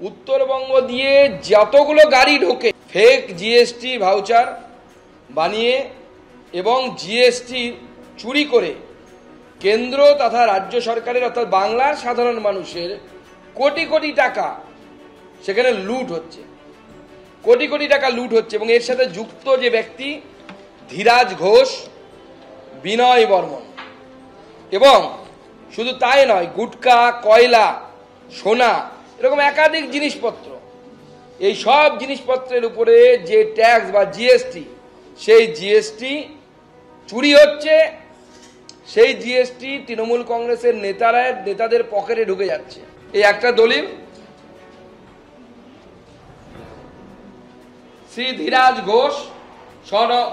উত্তরবঙ্গ দিয়ে যতগুলো গাড়ি ঢোকে ফেক জিএসটি ভাউচার বানিয়ে এবং জিএসটি চুরি করে কেন্দ্র তথা রাজ্য সরকারের অর্থাৎ বাংলার সাধারণ মানুষের কোটি কোটি টাকা সেখানে লুট হচ্ছে, কোটি কোটি টাকা লুট হচ্ছে। এবং এর সাথে যুক্ত যে ব্যক্তি ধীরাজ ঘোষ, বিনয় বর্মন, এবং শুধু তাই নয়, গুটকা, কয়লা, সোনা, এরকম একাধিক জিনিসপত্র, এই সব জিনিসপত্রের উপরে যে ট্যাক্স বা জিএসটি, সেই জিএসটি চুরি হচ্ছে। সেই জিএসটি তৃণমূল কংগ্রেসের নেতাদের পকেটে ঢুকে যাচ্ছে। এই একটা দলিল, শ্রী ধীরাজ ঘোষ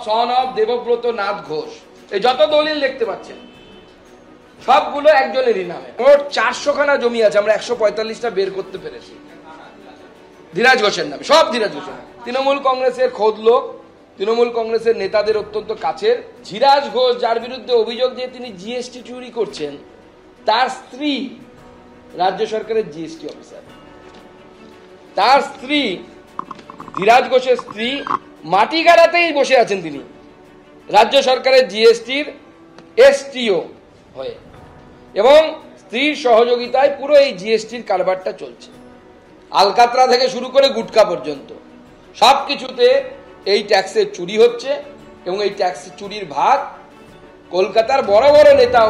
সন অফ দেবব্রত নাথ ঘোষ, এই যত দলিল দেখতে পাচ্ছেন সবগুলো একজনেরই নামে। মোট 400 খানা জমি আছে, আমরা 145টা বের করতে পেরেছি ধীরাজ ঘোষের নামে, সব ধীরাজ ঘোষের। তৃণমূল কংগ্রেসের খোদ লোক, তৃণমূল কংগ্রেসের নেতাদের অত্যন্ত কাছের। ধীরাজ ঘোষ, যার বিরুদ্ধে অভিযোগ যে তিনি জিএসটি চুরি করছেন, তার স্ত্রী রাজ্য সরকারের জিএসটি অফিসার। তার স্ত্রী, ধীরাজ ঘোষের স্ত্রী, মাটিগাড়াতেই বসে আছেন তিনি রাজ্য সরকারের জিএসটির এসটিও হয়ে, এবং স্ত্রীর সহযোগিতায় পুরো এই জিএসটির কারবারটা চলছে। আলকাতরা থেকে শুরু করে গুটকা পর্যন্ত সব কিছুতে এই ট্যাক্সের চুরি হচ্ছে, এবং এই ট্যাক্স চুরির ভাগ কলকাতার বড় বড় নেতা